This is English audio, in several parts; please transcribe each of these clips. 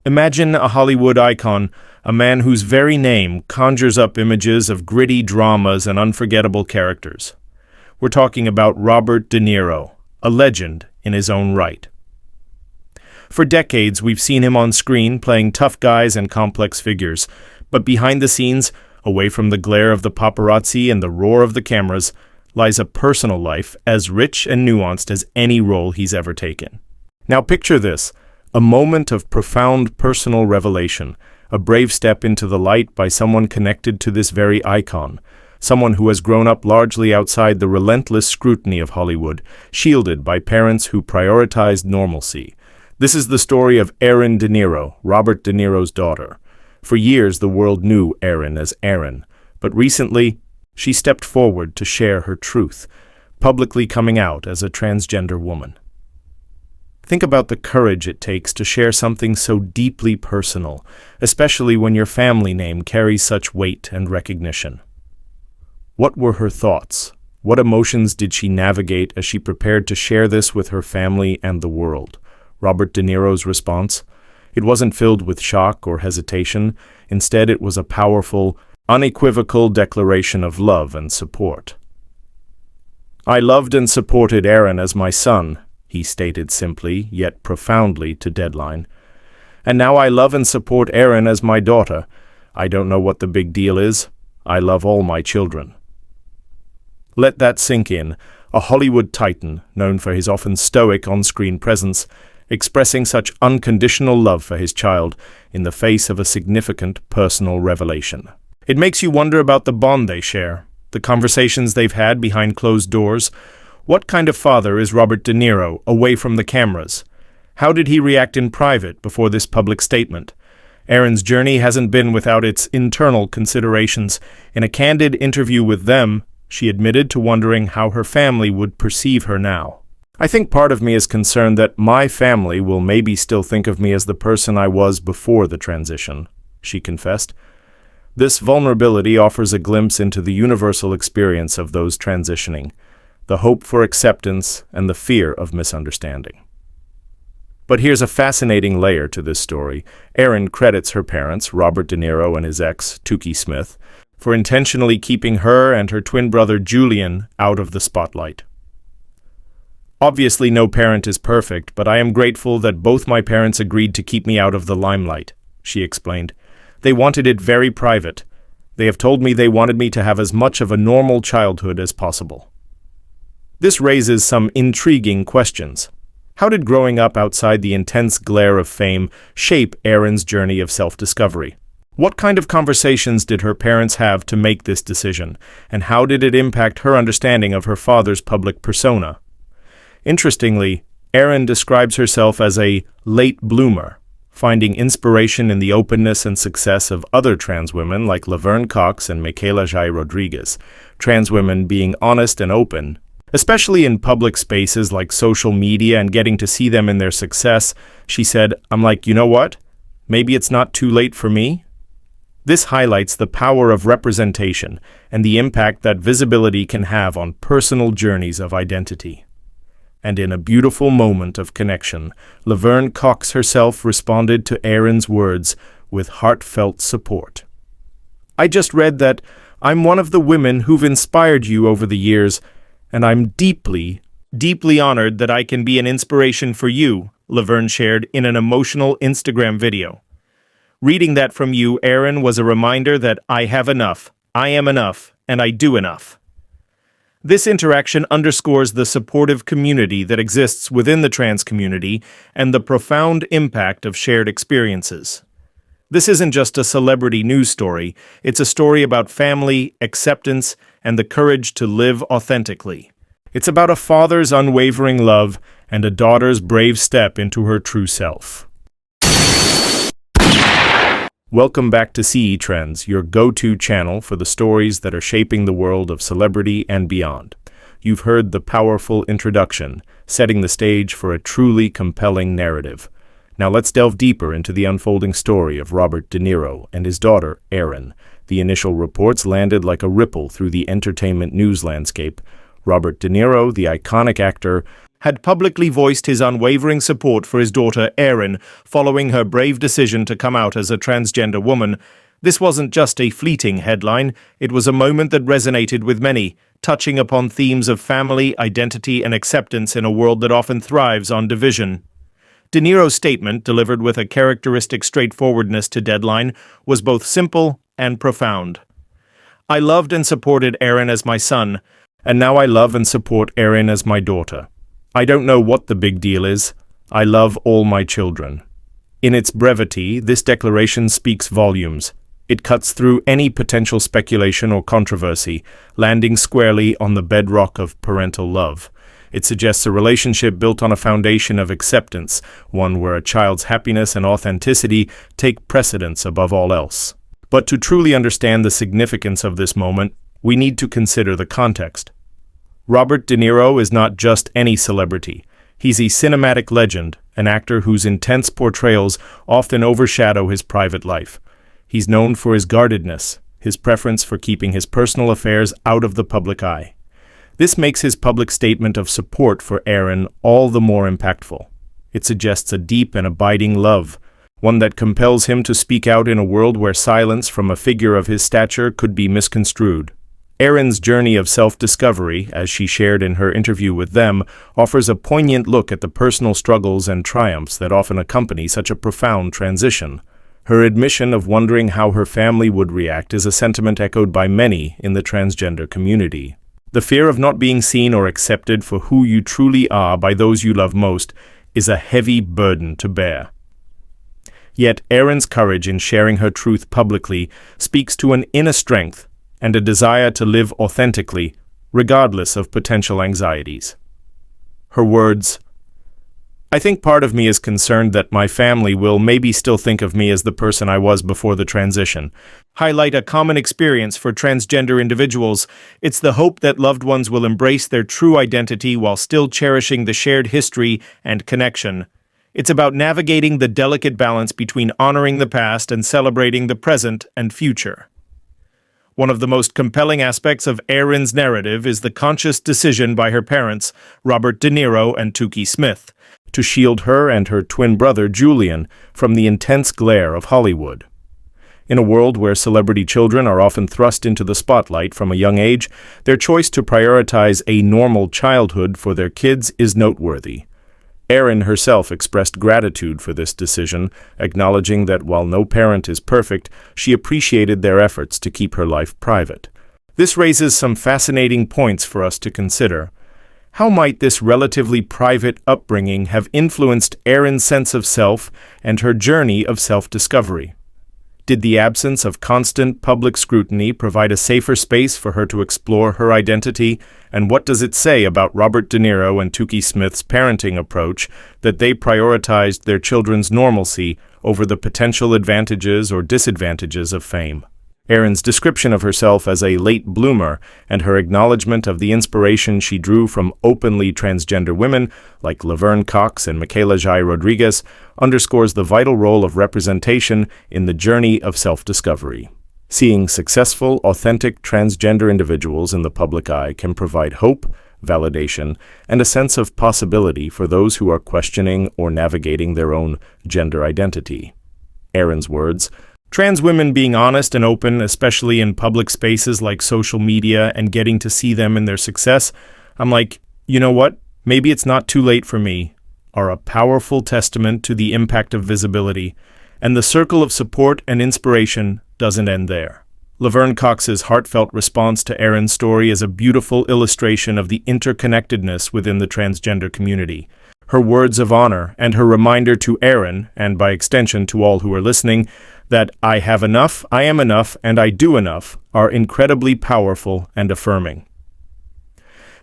Imagine a Hollywood icon, a man whose very name conjures up images of gritty dramas and unforgettable characters. We're talking about Robert De Niro, a legend in his own right. For decades, we've seen him on screen playing tough guys and complex figures, but behind the scenes, away from the glare of the paparazzi and the roar of the cameras, lies a personal life as rich and nuanced as any role he's ever taken. Now picture this, a moment of profound personal revelation, a brave step into the light by someone connected to this very icon, someone who has grown up largely outside the relentless scrutiny of Hollywood, shielded by parents who prioritized normalcy. This is the story of Airyn De Niro, Robert De Niro's daughter. For years, the world knew Airyn as Airyn, but recently, she stepped forward to share her truth, publicly coming out as a transgender woman. Think about the courage it takes to share something so deeply personal, especially when your family name carries such weight and recognition. What were her thoughts? What emotions did she navigate as she prepared to share this with her family and the world? Robert De Niro's response? It wasn't filled with shock or hesitation. Instead, it was a powerful, unequivocal declaration of love and support. "I loved and supported Airyn as my son," he stated simply, yet profoundly to Deadline. "And now I love and support Airyn as my daughter. I don't know what the big deal is. I love all my children." Let that sink in. A Hollywood titan, known for his often stoic on-screen presence, expressing such unconditional love for his child in the face of a significant personal revelation. It makes you wonder about the bond they share, the conversations they've had behind closed doors. What kind of father is Robert De Niro away from the cameras? How did he react in private before this public statement? Airyn's journey hasn't been without its internal considerations. In a candid interview with them, she admitted to wondering how her family would perceive her now. "I think part of me is concerned that my family will maybe still think of me as the person I was before the transition," she confessed. This vulnerability offers a glimpse into the universal experience of those transitioning, the hope for acceptance and the fear of misunderstanding. But here's a fascinating layer to this story. Airyn credits her parents, Robert De Niro and his ex, Toukie Smith, for intentionally keeping her and her twin brother Julian out of the spotlight. "Obviously, no parent is perfect, but I am grateful that both my parents agreed to keep me out of the limelight," she explained. "They wanted it very private. They have told me they wanted me to have as much of a normal childhood as possible." This raises some intriguing questions. How did growing up outside the intense glare of fame shape Airyn's journey of self-discovery? What kind of conversations did her parents have to make this decision, and how did it impact her understanding of her father's public persona? Interestingly, Airyn describes herself as a late bloomer, finding inspiration in the openness and success of other trans women like Laverne Cox and Michaela Jai Rodriguez, trans women being honest and open, especially in public spaces like social media, and getting to see them in their success. She said, "I'm like, you know what? Maybe it's not too late for me." This highlights the power of representation and the impact that visibility can have on personal journeys of identity. And in a beautiful moment of connection, Laverne Cox herself responded to Airyn's words with heartfelt support. "I just read that I'm one of the women who've inspired you over the years, and I'm deeply, deeply honored that I can be an inspiration for you," Laverne shared in an emotional Instagram video. "Reading that from you, Airyn, was a reminder that I have enough, I am enough, and I do enough." This interaction underscores the supportive community that exists within the trans community and the profound impact of shared experiences. This isn't just a celebrity news story, it's a story about family, acceptance, and the courage to live authentically. It's about a father's unwavering love and a daughter's brave step into her true self. Welcome back to CEtrends, your go-to channel for the stories that are shaping the world of celebrity and beyond. You've heard the powerful introduction, setting the stage for a truly compelling narrative. Now let's delve deeper into the unfolding story of Robert De Niro and his daughter, Airyn. The initial reports landed like a ripple through the entertainment news landscape. Robert De Niro, the iconic actor, had publicly voiced his unwavering support for his daughter Airyn following her brave decision to come out as a transgender woman. This wasn't just a fleeting headline, it was a moment that resonated with many, touching upon themes of family, identity, and acceptance in a world that often thrives on division. De Niro's statement, delivered with a characteristic straightforwardness to Deadline, was both simple and profound. "I loved and supported Airyn as my son, and now I love and support Airyn as my daughter. I don't know what the big deal is. I love all my children." In its brevity, this declaration speaks volumes. It cuts through any potential speculation or controversy, landing squarely on the bedrock of parental love. It suggests a relationship built on a foundation of acceptance, one where a child's happiness and authenticity take precedence above all else. But to truly understand the significance of this moment, we need to consider the context. Robert De Niro is not just any celebrity. He's a cinematic legend, an actor whose intense portrayals often overshadow his private life. He's known for his guardedness, his preference for keeping his personal affairs out of the public eye. This makes his public statement of support for Airyn all the more impactful. It suggests a deep and abiding love, one that compels him to speak out in a world where silence from a figure of his stature could be misconstrued. Airyn's journey of self-discovery, as she shared in her interview with Them, offers a poignant look at the personal struggles and triumphs that often accompany such a profound transition. Her admission of wondering how her family would react is a sentiment echoed by many in the transgender community. The fear of not being seen or accepted for who you truly are by those you love most is a heavy burden to bear. Yet Airyn's courage in sharing her truth publicly speaks to an inner strength and a desire to live authentically, regardless of potential anxieties. Her words, "I think part of me is concerned that my family will maybe still think of me as the person I was before the transition," highlight a common experience for transgender individuals. It's the hope that loved ones will embrace their true identity while still cherishing the shared history and connection. It's about navigating the delicate balance between honoring the past and celebrating the present and future. One of the most compelling aspects of Airyn's narrative is the conscious decision by her parents, Robert De Niro and Tukey Smith, to shield her and her twin brother, Julian, from the intense glare of Hollywood. In a world where celebrity children are often thrust into the spotlight from a young age, their choice to prioritize a normal childhood for their kids is noteworthy. Airyn herself expressed gratitude for this decision, acknowledging that while no parent is perfect, she appreciated their efforts to keep her life private. This raises some fascinating points for us to consider. How might this relatively private upbringing have influenced Airyn's sense of self and her journey of self-discovery? Did the absence of constant public scrutiny provide a safer space for her to explore her identity? And what does it say about Robert De Niro and Tukey Smith's parenting approach that they prioritized their children's normalcy over the potential advantages or disadvantages of fame? Airyn's description of herself as a late bloomer and her acknowledgement of the inspiration she drew from openly transgender women like Laverne Cox and Michaela Jai Rodriguez underscores the vital role of representation in the journey of self-discovery. Seeing successful, authentic transgender individuals in the public eye can provide hope, validation, and a sense of possibility for those who are questioning or navigating their own gender identity. Airyn's words, "Trans women being honest and open, especially in public spaces like social media and getting to see them in their success, I'm like, you know what? Maybe it's not too late for me," are a powerful testament to the impact of visibility, and the circle of support and inspiration doesn't end there. Laverne Cox's heartfelt response to Airyn's story is a beautiful illustration of the interconnectedness within the transgender community. Her words of honor and her reminder to Airyn, and by extension to all who are listening, that "I have enough, I am enough, and I do enough," are incredibly powerful and affirming.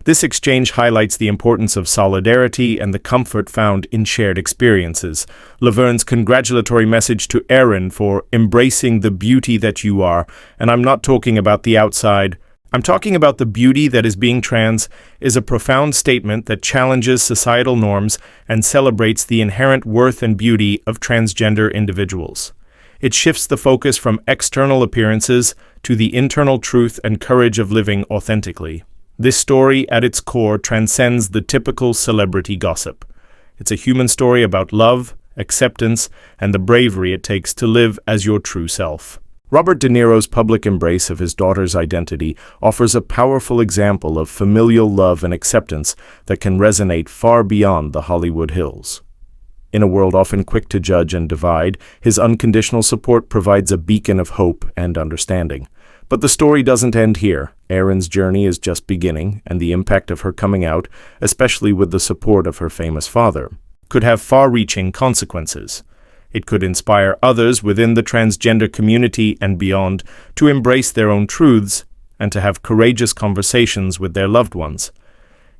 This exchange highlights the importance of solidarity and the comfort found in shared experiences. Laverne's congratulatory message to Airyn for embracing the beauty that you are, and I'm not talking about the outside, I'm talking about the beauty that is being trans, is a profound statement that challenges societal norms and celebrates the inherent worth and beauty of transgender individuals. It shifts the focus from external appearances to the internal truth and courage of living authentically. This story, at its core, transcends the typical celebrity gossip. It's a human story about love, acceptance, and the bravery it takes to live as your true self. Robert De Niro's public embrace of his daughter's identity offers a powerful example of familial love and acceptance that can resonate far beyond the Hollywood hills. In a world often quick to judge and divide, his unconditional support provides a beacon of hope and understanding. But the story doesn't end here. Airyn's journey is just beginning, and the impact of her coming out, especially with the support of her famous father, could have far-reaching consequences. It could inspire others within the transgender community and beyond to embrace their own truths and to have courageous conversations with their loved ones.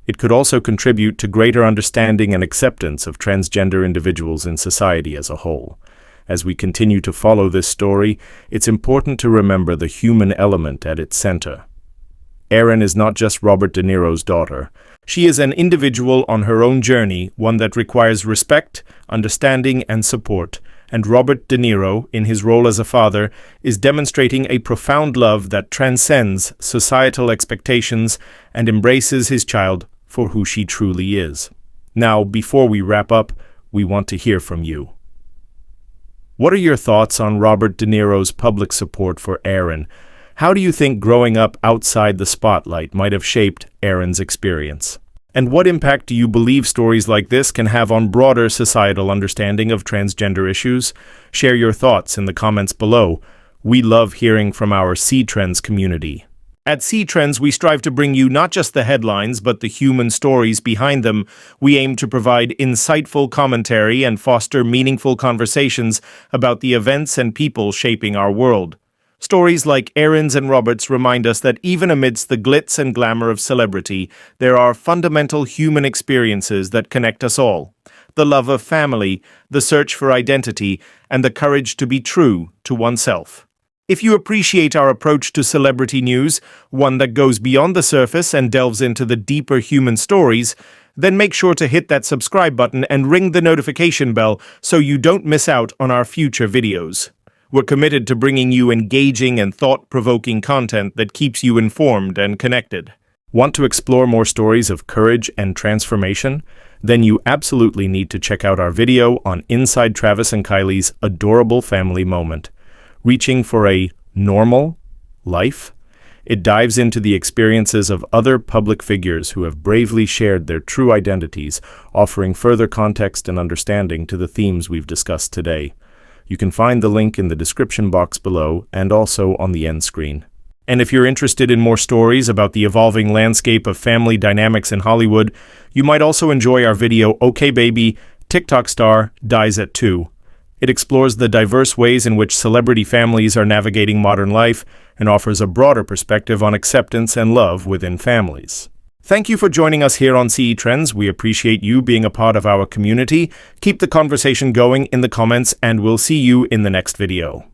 It could also contribute to greater understanding and acceptance of transgender individuals in society as a whole. As we continue to follow this story, it's important to remember the human element at its center. Airyn is not just Robert De Niro's daughter. She is an individual on her own journey, one that requires respect, understanding, and support. And Robert De Niro, in his role as a father, is demonstrating a profound love that transcends societal expectations and embraces his child for who she truly is. Now, before we wrap up, we want to hear from you. What are your thoughts on Robert De Niro's public support for Airyn? How do you think growing up outside the spotlight might have shaped Airyn's experience? And what impact do you believe stories like this can have on broader societal understanding of transgender issues? Share your thoughts in the comments below. We love hearing from our CEtrends community. At CEtrends, we strive to bring you not just the headlines, but the human stories behind them. We aim to provide insightful commentary and foster meaningful conversations about the events and people shaping our world. Stories like Airyn's and Robert's remind us that even amidst the glitz and glamour of celebrity, there are fundamental human experiences that connect us all. The love of family, the search for identity, and the courage to be true to oneself. If you appreciate our approach to celebrity news, one that goes beyond the surface and delves into the deeper human stories, then make sure to hit that subscribe button and ring the notification bell so you don't miss out on our future videos. We're committed to bringing you engaging and thought-provoking content that keeps you informed and connected. Want to explore more stories of courage and transformation? Then you absolutely need to check out our video on Inside Travis and Kylie's adorable family moment. Reaching for a normal life? It dives into the experiences of other public figures who have bravely shared their true identities, offering further context and understanding to the themes we've discussed today. You can find the link in the description box below and also on the end screen. And if you're interested in more stories about the evolving landscape of family dynamics in Hollywood, you might also enjoy our video, Okay Baby, TikTok Star Dies at 2. It explores the diverse ways in which celebrity families are navigating modern life and offers a broader perspective on acceptance and love within families. Thank you for joining us here on CEtrends. We appreciate you being a part of our community. Keep the conversation going in the comments, and we'll see you in the next video.